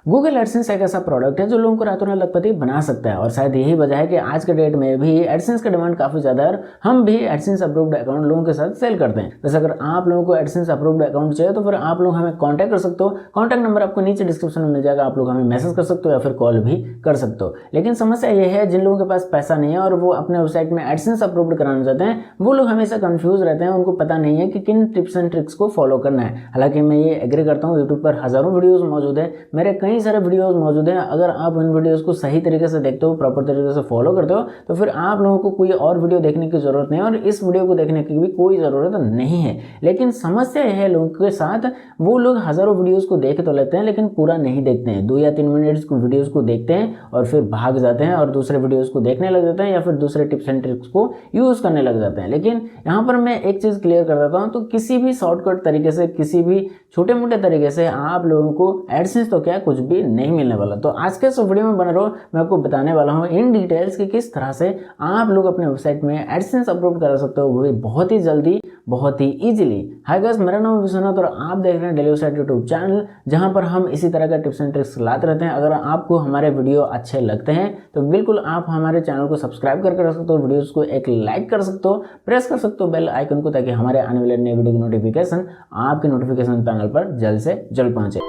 Google AdSense एक ऐसा product है जो लोगों को रातों रात लखपति बना सकता है और शायद यही वजह है कि आज के डेट में भी एडसेंस का डिमांड काफी ज्यादा है। हम भी एडसेंस अप्रूव्ड अकाउंट लोगों के साथ सेल करते हैं। जैसे अगर आप लोगों को एडसेंस अप्रूव्ड अकाउंट चाहिए तो फिर आप लोग हमें कॉन्टैक्ट कर सकते हो। कॉन्टैक्ट नंबर आपको नीचे डिस्क्रिप्शन में मिल जाएगा, आप लोग हमें मैसेज कर सकते हो या फिर कॉल भी कर सकते हो। लेकिन समस्या यह है जिन लोगों के पास पैसा नहीं है और वो अपने वेबसाइट में एडसेंस अप्रूव्ड कराना चाहते हैं, वो लोग हमेशा कंफ्यूज रहते हैं, उनको पता नहीं है कि किन टिप्स एंड ट्रिक्स को फॉलो करना है। हालांकि मैं ये एग्री करता हूँ, यूट्यूब पर हजारों वीडियोज मौजूद है, मेरे कई सारे वीडियोज मौजूद हैं। अगर आप इन वीडियोस को सही तरीके से देखते हो, प्रॉपर तरीके से फॉलो करते हो, तो फिर आप लोगों को कोई और वीडियो देखने की जरूरत नहीं है और इस वीडियो को देखने की भी कोई ज़रूरत नहीं है। लेकिन समस्या यह है लोगों के साथ, वो लोग हज़ारों वीडियोस को देख तो लेते हैं लेकिन पूरा नहीं देखते हैं। 2 या 3 मिनट्स को वीडियोस को देखते हैं और फिर भाग जाते हैं और दूसरे वीडियोस को देखने लग जाते हैं या फिर दूसरे टिप्स एंड ट्रिक्स को यूज़ करने लग जाते हैं। लेकिन यहाँ पर मैं एक चीज़ क्लियर कर देता हूँ, तो किसी भी शॉर्टकट तरीके से, किसी भी छोटे मोटे तरीके से आप लोगों को एडसेंस तो क्या कुछ भी नहीं मिलने वाला। तो आज के इस वीडियो में बने रहो, मैं आपको बताने वाला हूँ इन डिटेल्स कि किस तरह से आप लोग अपने वेबसाइट में एडसेंस अपलोड करा सकते हो, वो भी बहुत ही जल्दी, बहुत ही इजीली। हाय गाइस, मेरा नाम है विश्वनाथ और आप देख रहे हैं डेली वेबसाइट यूट्यूब चैनल, जहां पर हम इसी तरह का टिप्स एंड ट्रिक्स लाते रहते हैं। अगर आपको हमारे वीडियो अच्छे लगते हैं तो बिल्कुल आप हमारे चैनल को सब्सक्राइब करके रख सकते हो, वीडियोस को एक लाइक कर सकते हो, प्रेस कर सकते हो बेल आइकन को, ताकि हमारे आने वाले नए वीडियो की नोटिफिकेशन आपके नोटिफिकेशन पैनल पर जल्द से जल्द पहुंचे।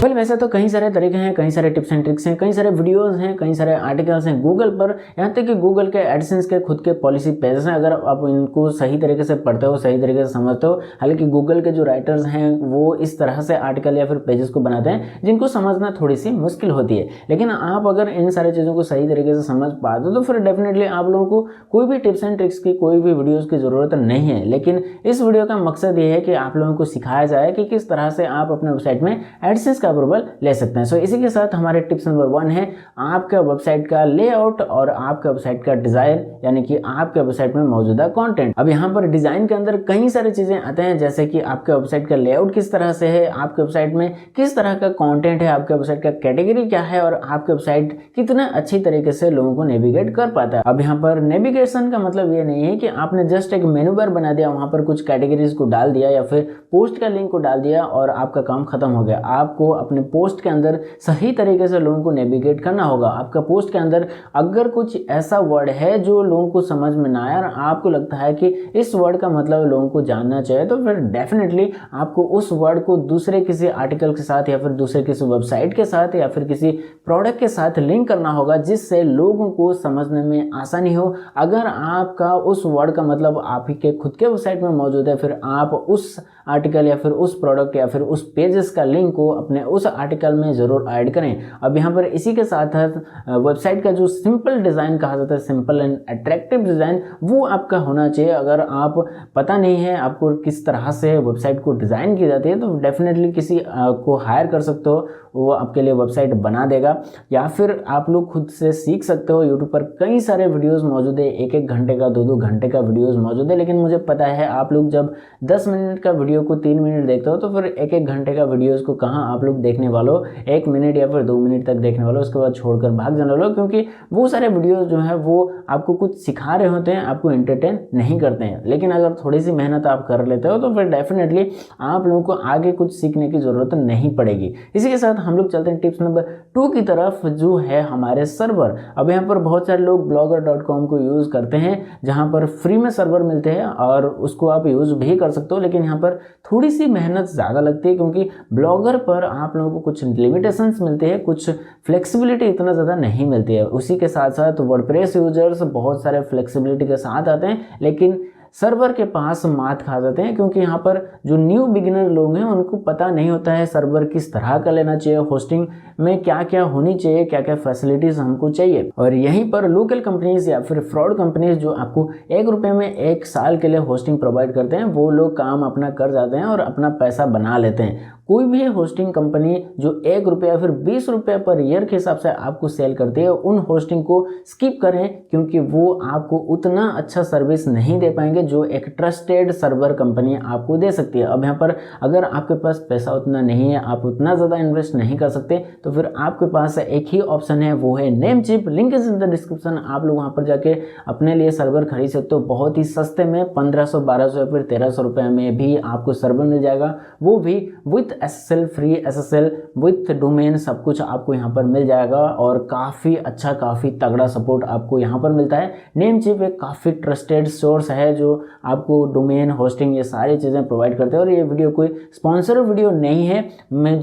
वेल, वैसे तो कई सारे तरीके हैं, कई सारे टिप्स एंड ट्रिक्स हैं, कई सारे वीडियोस हैं, कई सारे आर्टिकल्स हैं गूगल पर, यहाँ तक कि गूगल के एडसेंस के खुद के पॉलिसी पेजेस हैं। अगर आप इनको सही तरीके से पढ़ते हो, सही तरीके से समझते हो, हालांकि गूगल के जो राइटर्स हैं वो इस तरह से आर्टिकल या फिर पेजेस को बनाते हैं जिनको समझना थोड़ी सी मुश्किल होती है। लेकिन आप अगर इन सारी चीज़ों को सही तरीके से समझ पाते हो तो फिर डेफिनेटली आप लोगों को कोई भी टिप्स एंड ट्रिक्स की, कोई भी वीडियोज़ की ज़रूरत नहीं है। लेकिन इस वीडियो का मकसद ये है कि आप लोगों को सिखाया जाए कि किस तरह से आप अपने वेबसाइट में एडसेंस का अप्रूवल ले सकते हैं। सो इसी के साथ हमारे टिप्स नंबर 1 है आपका वेबसाइट का लेआउट और आपका वेबसाइट का डिजाइन, यानी कि आपके वेबसाइट में मौजूदा कंटेंट। अब यहाँ पर डिजाइन के अंदर कई सारी चीजें आते हैं, जैसे कि आपके वेबसाइट का लेआउट किस तरह से है, आपके वेबसाइट में किस तरह का कंटेंट है, आपके वेबसाइट का कैटेगरी क्या है और आपके वेबसाइट कितना अच्छी तरीके से लोगों को नेविगेट कर पाता है। अब यहाँ पर नेविगेशन का मतलब ये नहीं है कि आपने जस्ट एक मेनू बार बना दिया, वहां पर कुछ कैटेगरीज को डाल दिया या फिर पोस्ट का लिंक को डाल दिया और आपका काम खत्म हो गया। आपको अपने पोस्ट के अंदर सही तरीके से लोगों को नेविगेट करना होगा। आपका पोस्ट के अंदर अगर कुछ ऐसा वर्ड है जो लोगों को समझ में ना आया और आपको लगता है कि इस वर्ड का मतलब लोगों को जानना चाहिए, तो फिर डेफिनेटली आपको उस वर्ड को दूसरे किसी आर्टिकल के साथ या फिर दूसरे किसी वेबसाइट के साथ या फिर किसी प्रोडक्ट के साथ लिंक करना होगा, जिससे लोगों को समझने में आसानी हो। अगर आपका उस वर्ड का मतलब आप ही के खुद के वेबसाइट में मौजूद है, फिर आप उस आर्टिकल या फिर उस प्रोडक्ट या फिर उस पेजेस का लिंक को अपने उस आर्टिकल में जरूर ऐड करें। अब यहाँ पर इसी के साथ वेबसाइट का जो सिंपल डिजाइन कहा जाता है, सिंपल एंड अट्रैक्टिव डिजाइन, वो आपका होना चाहिए। अगर आप पता नहीं है आपको किस तरह से वेबसाइट को डिजाइन की जाती है, तो डेफिनेटली किसी को हायर कर सकते हो, वो आपके लिए वेबसाइट बना देगा, या फिर आप लोग खुद से सीख सकते हो। यूट्यूब पर कई सारे वीडियोस मौजूद है, 1-1 घंटे का, 2-2 घंटे का वीडियोस मौजूद है। लेकिन मुझे पता है आप लोग जब 10 मिनट का वीडियो को 3 मिनट देखते हो, तो फिर 1-1 घंटे का वीडियोस को कहाँ आप लोग देखने वालों, 1 मिनट या फिर 2 मिनट तक देखने वालों, उसके बाद छोड़कर भाग जाने वालों, क्योंकि वो सारे वीडियोस जो है वो आपको कुछ सिखा रहे होते हैं, आपको एंटरटेन नहीं करते हैं। लेकिन अगर थोड़ी सी मेहनत आप कर लेते हो तो फिर डेफिनेटली आप लोगों को आगे कुछ सीखने की जरूरत नहीं पड़ेगी। इसी के साथ हम लोग चलते हैं टिप्स नंबर 2 की तरफ, जो है हमारे सर्वर। अब यहाँ पर बहुत सारे लोग blogger.com को यूज करते हैं, जहाँ पर फ्री में सर्वर मिलते हैं और उसको आप यूज भी कर सकते हो। लेकिन यहाँ पर थोड़ी सी मेहनत ज़्यादा लगती है, क्योंकि ब्लॉगर पर आप लोगों को कुछ लिमिटेशंस मिलती है, कुछ फ्लेक्सिबिलिटी इतना ज़्यादा नहीं मिलती है। उसी के साथ साथ वर्डप्रेस यूजर्स बहुत सारे फ्लेक्सिबिलिटी के साथ आते हैं, लेकिन सर्वर के पास मात खा जाते हैं, क्योंकि यहाँ पर जो न्यू बिगिनर लोग हैं उनको पता नहीं होता है सर्वर किस तरह का लेना चाहिए, होस्टिंग में क्या क्या होनी चाहिए, क्या क्या फैसिलिटीज हमको चाहिए। और यहीं पर लोकल कंपनीज या फिर फ्रॉड कंपनीज जो आपको 1 रुपये में 1 साल के लिए होस्टिंग प्रोवाइड करते हैं, वो लोग काम अपना कर जाते हैं और अपना पैसा बना लेते हैं। कोई भी होस्टिंग कंपनी जो 1 रुपये या फिर 20 रुपये पर ईयर के हिसाब से आपको सेल करती है, उन होस्टिंग को स्किप करें, क्योंकि वो आपको उतना अच्छा सर्विस नहीं दे पाएंगे जो एक ट्रस्टेड सर्वर कंपनी आपको दे सकती है। अब यहाँ पर अगर आपके पास पैसा उतना नहीं है, आप उतना ज़्यादा इन्वेस्ट नहीं कर सकते, तो फिर आपके पास एक ही ऑप्शन है, वो है Namecheap. Link is in the description. आप लोग वहाँ पर जाके अपने लिए सर्वर खरीद सकते हो बहुत ही सस्ते में, 1500, 1200 या फिर 1300 रुपये में भी आपको सर्वर मिल जाएगा, वो भी with SSL, free SSL with domain, सब कुछ आपको यहाँ पर मिल जाएगा और काफ़ी अच्छा, काफ़ी तगड़ा सपोर्ट आपको यहाँ पर मिलता है। नेमचीप एक काफ़ी ट्रस्टेड सोर्स है जो आपको डोमेन, होस्टिंग, ये सारी चीज़ें प्रोवाइड करते हैं। और ये वीडियो कोई स्पॉन्सर वीडियो नहीं है,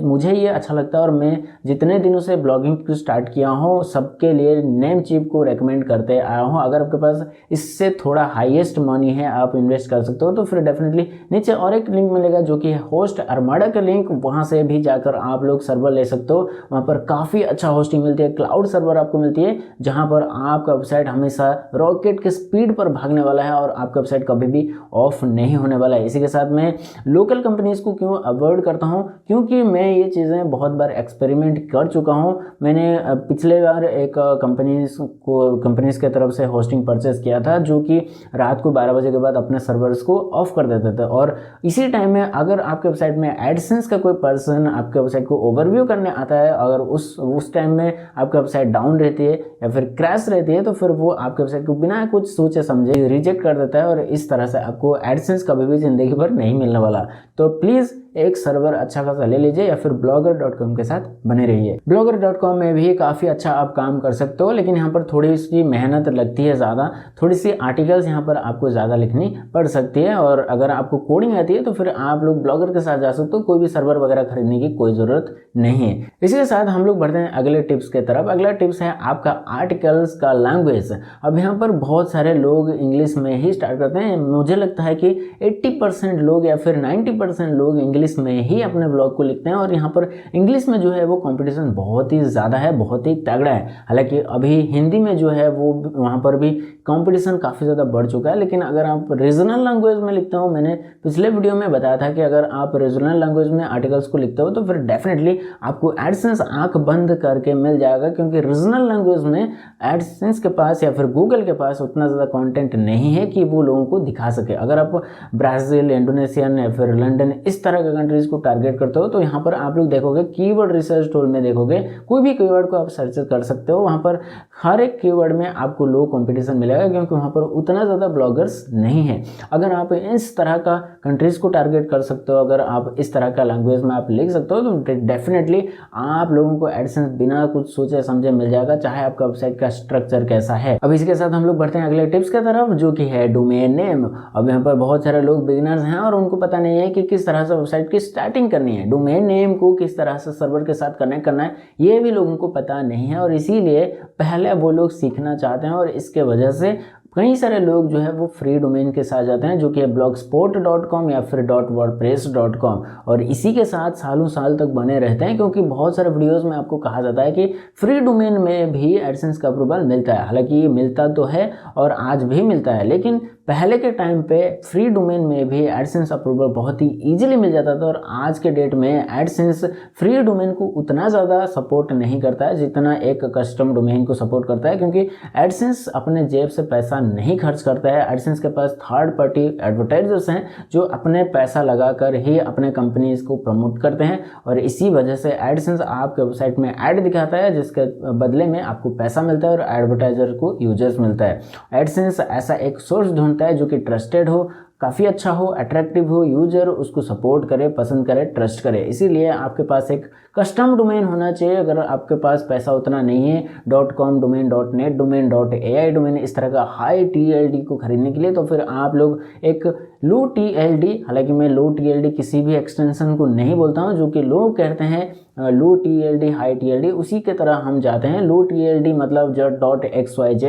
मुझे ये अच्छा लगता है और मैं जितने दिनों से ब्लॉगिंग को स्टार्ट किया हूँ सबके लिए नेमचीप को रेकमेंड करते आया हूँ। अगर आपके पास इससे थोड़ा हाईएस्ट मनी है, आप इन्वेस्ट कर सकते हो, तो फिर डेफिनेटली नीचे और एक लिंक मिलेगा जो कि होस्ट अरमाडा का लिंक, वहाँ से भी जाकर आप लोग सर्वर ले सकते हो। वहाँ पर काफ़ी अच्छा होस्टिंग मिलती है, क्लाउड सर्वर आपको मिलती है, जहाँ पर आपका वेबसाइट हमेशा रॉकेट के स्पीड पर भागने वाला है और आपका वेबसाइट कभी भी ऑफ नहीं होने वाला है। इसी के साथ मैं लोकल कंपनीज को क्यों अवॉइड करता हूँ, क्योंकि मैं ये चीज़ें बहुत बार एक्सपेरिमेंट कर चुका हूँ। मैंने पिछले बार एक कंपनीज के तरफ से होस्टिंग परचेस किया था, जो कि रात को 12 बजे के बाद अपने सर्वर्स को ऑफ कर देते थे। और इसी टाइम में अगर आपके वेबसाइट में एडसेंस का कोई पर्सन आपके वेबसाइट को ओवरव्यू करने आता है, अगर उस टाइम में आपकी वेबसाइट डाउन रहती है या फिर क्रैश रहती है, तो फिर वो आपके वेबसाइट को बिना कुछ सोचे समझे रिजेक्ट कर देता है और इस तरह से आपको एडसेंस कभी भी जिंदगी भर नहीं मिलने वाला। तो प्लीज़ एक सर्वर अच्छा खासा ले लीजिए या फिर blogger.com के साथ बने रहिए। blogger.com में भी काफ़ी अच्छा आप काम कर सकते हो, लेकिन यहाँ पर थोड़ी सी मेहनत लगती है ज़्यादा, थोड़ी सी आर्टिकल्स यहाँ पर आपको ज़्यादा लिखनी पड़ सकती है। और अगर आपको कोडिंग आती है तो फिर आप लोग ब्लॉगर के साथ जा सकते हो, कोई भी सर्वर वगैरह खरीदने की कोई ज़रूरत नहीं है। इसी के साथ हम लोग बढ़ते हैं अगले टिप्स के तरफ। अगला टिप्स है आपका आर्टिकल्स का लैंग्वेज। अब यहाँ पर बहुत सारे लोग इंग्लिश में ही स्टार्ट करते हैं। मुझे लगता है कि 80% लोग या फिर 90% लोग इंग्लिश में ही अपने ब्लॉग को लिखते हैं और यहाँ पर इंग्लिश में जो है वो कंपटीशन बहुत ही ज़्यादा है, बहुत ही तगड़ा है। हालांकि अभी हिंदी में जो है वो वहाँ पर भी कंपटीशन काफ़ी ज़्यादा बढ़ चुका है, लेकिन अगर आप रीजनल लैंग्वेज में लिखते हो, मैंने पिछले वीडियो में बताया था कि अगर आप रीजनल लैंग्वेज में आर्टिकल्स को लिखते हो तो फिर डेफिनेटली आपको एडसेंस आंख बंद करके मिल जाएगा, क्योंकि रीजनल लैंग्वेज में एडसेंस के पास या फिर गूगल के पास उतना ज़्यादा कंटेंट नहीं है कि वो लोगों को दिखा सके। अगर आप ब्राज़ील, इंडोनेशियन या फिर लंदन इस तरह के कंट्रीज को टारगेट करते हो तो यहाँ पर आप लोग देखोगे कीवर्ड रिसर्च टूल में देखोगे, कोई भी कीवर्ड को आप सर्च कर सकते हो, वहाँ पर हर एक कीवर्ड में आपको लो कंपटीशन मिलेगा, क्योंकि वहाँ पर उतना ज़्यादा ब्लॉगर्स नहीं है। अगर आप इस तरह का कंट्रीज को टारगेट कर सकते हो, अगर आप इस तरह का लैंग्वेज में आप लिख सकते हो, तो डेफिनेटली आप लोगों को एडसेंस बिना कुछ सोचे समझे मिल जाएगा, चाहे आपका वेबसाइट का स्ट्रक्चर कैसा है। अब इसके साथ हम लोग बढ़ते हैं अगले टिप्स की तरफ, जो कि है डोमेन नेम। अब यहाँ पर बहुत सारे लोग बिगिनर्स हैं और उनको पता नहीं है कि किस तरह से वेबसाइट की स्टार्टिंग करनी है, डोमेन नेम को किस तरह से सर्वर के साथ कनेक्ट करना है, ये भी लोगों को पता नहीं है और इसीलिए पहले वो लोग सीखना चाहते हैं और इसके वजह से कई सारे लोग जो है वो फ्री डोमेन के साथ जाते हैं, जो कि है blogspot.com या फिर .wordpress.com, और इसी के साथ सालों साल तक बने रहते हैं, क्योंकि बहुत सारे वीडियोस में आपको कहा जाता है कि फ्री डोमेन में भी एडसेंस का अप्रूवल मिलता है। हालांकि ये मिलता तो है और आज भी मिलता है, लेकिन पहले के टाइम पे फ्री डोमेन में भी एडसेंस अप्रूवल बहुत ही ईजिली मिल जाता था और आज के डेट में एडसेंस फ्री डोमेन को उतना ज़्यादा सपोर्ट नहीं करता है जितना एक कस्टम डोमेन को सपोर्ट करता है, क्योंकि एडसेंस अपने जेब से पैसा नहीं खर्च करता है। एडसेंस के पास थर्ड पार्टी एडवर्टाइजर्स हैं जो अपने पैसा लगाकर ही अपने कंपनीज को प्रमोट करते हैं और इसी वजह से एडसेंस आपके वेबसाइट में ऐड दिखाता है, जिसके बदले में आपको पैसा मिलता है और एडवर्टाइजर को यूजर्स मिलता है। एडसेंस ऐसा एक सोर्स ढूंढता है जो कि ट्रस्टेड हो, काफ़ी अच्छा हो, अट्रैक्टिव हो, यूजर उसको सपोर्ट करे, पसंद करे, ट्रस्ट करे। इसीलिए आपके पास एक कस्टम डोमेन होना चाहिए। अगर आपके पास पैसा उतना नहीं है .com domain, .net domain, .ai domain, इस तरह का हाई TLD को खरीदने के लिए, तो फिर आप लोग एक लो TLD, हालांकि मैं लो TLD किसी भी एक्सटेंशन को नहीं बोलता हूँ, जो कि लोग कहते हैं लो TLD, हाई TLD, उसी के तरह हम जाते हैं। लो TLD मतलब .xyz,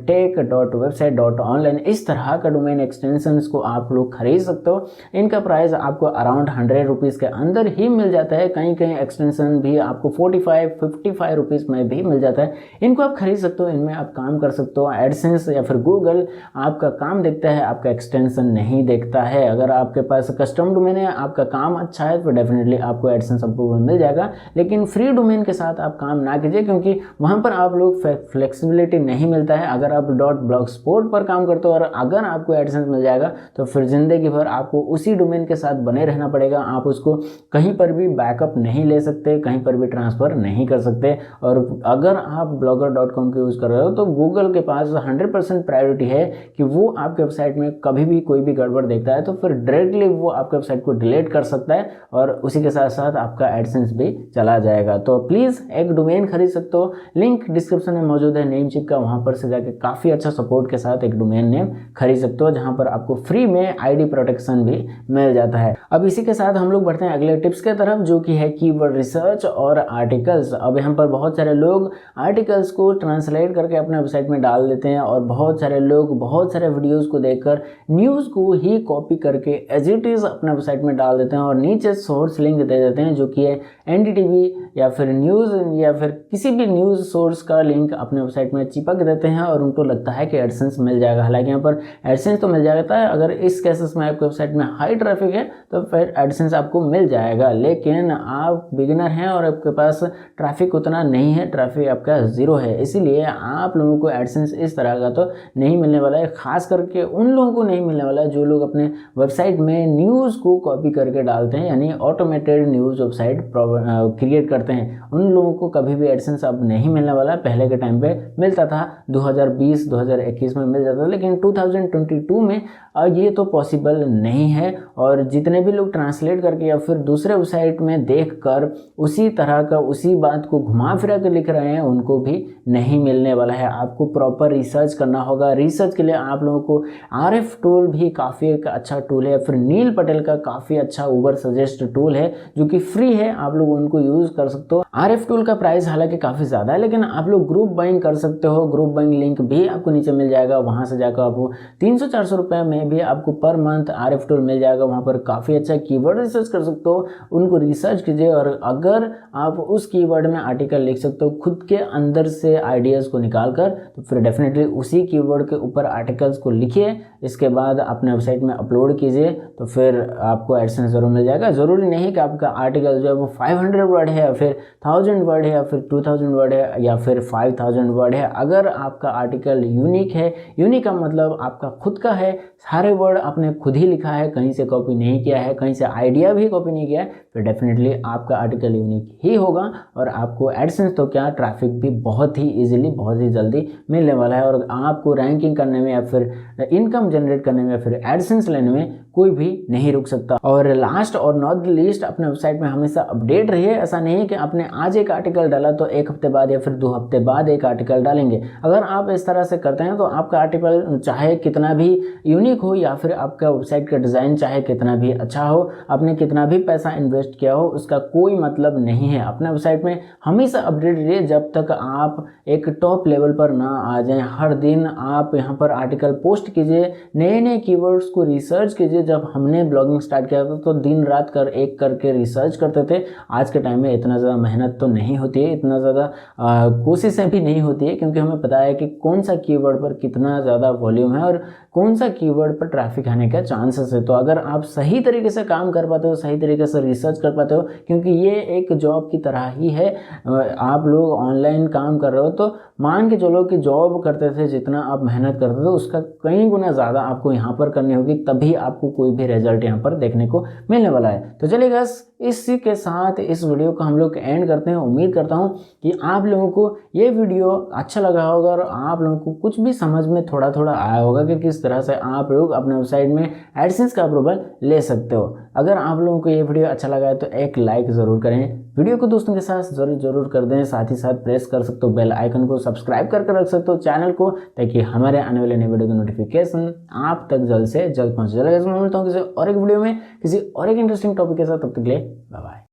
.tech, .website, .online, इस तरह का डोमेन एक्सटेंशन एक्सटेंशंस को आप लोग खरीद सकते हो। इनका प्राइस आपको अराउंड 100 रुपीज़ के अंदर ही मिल जाता है। कहीं कहीं एक्सटेंशन भी आपको 45-55 रुपीज़ में भी मिल जाता है। इनको आप खरीद सकते हो, इनमें आप काम कर सकते हो। एडसेंस या फिर गूगल आपका काम देखता है, आपका एक्सटेंशन नहीं देखता है। अगर आपके पास कस्टम डोमेन है, आपका काम अच्छा है, तो डेफिनेटली आपको एडसेंस अप्रूवल मिल जाएगा। लेकिन फ्री डोमेन के साथ आप काम ना कीजिए, क्योंकि वहाँ पर आप लोग फ्लेक्सिबिलिटी नहीं मिलता है। अगर आप .blogspot पर काम करते हो और अगर आपको एडसेंस मिल जाएगा तो फिर ज़िंदगी भर आपको उसी डोमेन के साथ बने रहना पड़ेगा। आप उसको कहीं पर भी बैकअप नहीं ले सकते, कहीं पर भी ट्रांसफ़र नहीं कर सकते। और अगर आप blogger.com का यूज़ कर रहे हो तो गूगल के पास 100% प्रायोरिटी है कि वो आपके वेबसाइट में कभी भी कोई भी गड़बड़ देखता है तो फिर डायरेक्टली वो आपके वेबसाइट को डिलीट कर सकता है और उसी के साथ साथ आपका एडसेंस भी चला जाएगा। तो प्लीज़ एक डोमेन खरीद सकते हो, लिंक डिस्क्रिप्शन में मौजूद है नेमचिप का, वहाँ पर से जाके काफ़ी अच्छा सपोर्ट के साथ एक डोमेन नेम खरीद सकते हो, जहाँ पर आपको फ्री में आईडी प्रोटेक्शन भी मिल जाता है। अब इसी के साथ हम लोग बढ़ते हैं अगले टिप्स के तरफ, जो कि है कीवर्ड रिसर्च और आर्टिकल्स। अब यहाँ पर बहुत सारे लोग आर्टिकल्स को ट्रांसलेट करके अपने वेबसाइट में डाल देते हैं और बहुत सारे लोग बहुत सारे वीडियोज़ को देखकर न्यूज़ को ही कॉपी करके एज इट इज़ अपने वेबसाइट में डाल देते हैं और नीचे सोर्स लिंक दे देते हैं, जो कि है एनडीटीवी या फिर न्यूज़ या फिर किसी भी न्यूज़ सोर्स का लिंक अपने वेबसाइट में चिपक देते हैं और उनको लगता है कि एडसेंस मिल जाएगा। हालांकि यहाँ पर एडसेंस तो मिल जाता है, अगर इस केसेस में आपकी वेबसाइट में हाई ट्रैफिक है तो फिर एडसेंस आपको मिल जाएगा। लेकिन आप बिगिनर हैं और आपके पास ट्रैफिक उतना नहीं है, ट्रैफिक आपका ज़ीरो है, इसीलिए आप लोगों को एडसेंस इस तरह का तो नहीं मिलने वाला है। खास करके उन लोगों को नहीं मिलने वाला है जो लोग अपने वेबसाइट में न्यूज़ को कॉपी करके डालते हैं, यानी ऑटोमेटेड न्यूज़ वेबसाइट क्रिएट करते हैं। उन लोगों को कभी भी एडसेंस अब नहीं मिलने वाला। पहले के टाइम पे मिलता था, 2020-2021 में मिल जाता था, लेकिन 2022 में ये तो पॉसिबल नहीं है। और जितने भी लोग ट्रांसलेट करके या फिर दूसरे वेबसाइट में देखकर उसी तरह का उसी बात को घुमा फिरा के लिख रहे हैं, उनको भी नहीं मिलने वाला है। आपको प्रॉपर रिसर्च करना होगा। रिसर्च के लिए आप लोगों को RF टूल भी काफ़ी एक अच्छा टूल है, फिर नील पटेल का काफ़ी अच्छा उबर सजेस्ट टूल है जो कि फ्री है, आप लोग उनको यूज़ कर सकते हो। RF टूल का प्राइस हालांकि काफ़ी ज़्यादा है, लेकिन आप लोग ग्रुप बाइंग कर सकते हो। ग्रुप बाइंग लिंक भी आपको नीचे मिल जाएगा, वहाँ से जाकर आपको 300-400 रुपये में भी आपको पर मंथ RF टूल मिल जाएगा। वहाँ पर काफ़ी अच्छा कीवर्ड रिसर्च कर सकते हो, उनको रिसर्च कीजिए और अगर आप उस कीवर्ड में आर्टिकल लिख सकते हो खुद के अंदर से आइडियाज़ को निकाल कर, तो फिर डेफिनेटली उसी कीवर्ड के ऊपर आर्टिकल्स को लिखिए, इसके बाद अपने वेबसाइट में अपलोड कीजिए, तो फिर आपको एडसेंस ज़रूर मिल जाएगा। ज़रूरी नहीं कि आपका आर्टिकल जो है वो 500 वर्ड है या फिर 1000 वर्ड है या फिर 2000 वर्ड है या फिर 5000 वर्ड है। अगर आपका आर्टिकल यूनिक है, यूनिक का मतलब आपका खुद का है, सारे वर्ड आपने खुद ही लिखा है, कहीं से कॉपी नहीं किया है, कहीं से आइडिया भी कॉपी नहीं किया है, फिर डेफिनेटली आपका आर्टिकल यूनिक ही होगा और आपको एडसेंस तो क्या ट्रैफिक भी बहुत ही ईजिली बहुत ही जल्दी मिलने वाला है और आपको रैंकिंग करने में या फिर इनकम जनरेट करने में या फिर एडसेंस लेने में कोई भी नहीं रुक सकता। और लास्ट और नॉट द लीस्ट, अपने वेबसाइट में हमेशा अपडेट रहिए। ऐसा नहीं है कि आपने आज एक आर्टिकल डाला तो एक हफ्ते बाद या फिर 2 हफ्ते बाद एक आर्टिकल डालेंगे। अगर आप इस तरह से करते हैं तो आपका आर्टिकल चाहे कितना भी यूनिक हो या फिर आपका वेबसाइट का डिज़ाइन चाहे कितना भी अच्छा हो, आपने कितना भी पैसा इन्वेस्ट किया हो, उसका कोई मतलब नहीं है। अपने वेबसाइट में हमेशा अपडेट रहिए जब तक आप एक टॉप लेवल पर ना आ जाएं। हर दिन आप यहाँ पर आर्टिकल पोस्ट कीजिए, नए नए कीवर्ड्स को रिसर्च कीजिए। जब हमने ब्लॉगिंग स्टार्ट किया था तो दिन रात एक करके रिसर्च करते थे। आज के टाइम में इतना ज़्यादा मेहनत तो नहीं होती है, इतना ज़्यादा कोशिशें भी नहीं होती है, क्योंकि हमें पता है कि कौन सा कीवर्ड पर कितना ज़्यादा वॉल्यूम है और कौन सा कीवर्ड पर ट्रैफिक आने का चांसेस है। तो अगर आप सही तरीके से काम कर पाते हो, सही तरीके से रिसर्च कर पाते हो, क्योंकि ये एक जॉब की तरह ही है, आप लोग ऑनलाइन काम कर रहे हो तो मान के चलो कि जॉब करते थे जितना आप मेहनत करते थे उसका कई गुना ज़्यादा आपको यहाँ पर करनी होगी, तभी आपको कोई भी रिजल्ट यहाँ पर देखने को मिलने वाला है। तो चलिए गाइस, इसी के साथ इस वीडियो को हम लोग एंड करते हैं। उम्मीद करता हूँ कि आप लोगों को ये वीडियो अच्छा लगा होगा और आप लोगों को कुछ भी समझ में थोड़ा थोड़ा आया होगा कि किस तरह से आप लोग अपने वेबसाइट में एडसेंस का अप्रूवल ले सकते हो। अगर आप लोगों को ये वीडियो अच्छा लगा है तो एक लाइक ज़रूर करें, वीडियो को दोस्तों के साथ जरूर कर दें, साथ ही साथ प्रेस कर सकते हो बेल आइकन को, सब्सक्राइब करके रख सकते हो चैनल को, ताकि हमारे आने वाले नए वीडियो की नोटिफिकेशन आप तक जल्द से जल्द पहुँच जाएगा। मैं मिलता हूँ किसी और एक वीडियो में किसी और एक इंटरेस्टिंग टॉपिक के साथ, तब तक के लिए बाय बाय।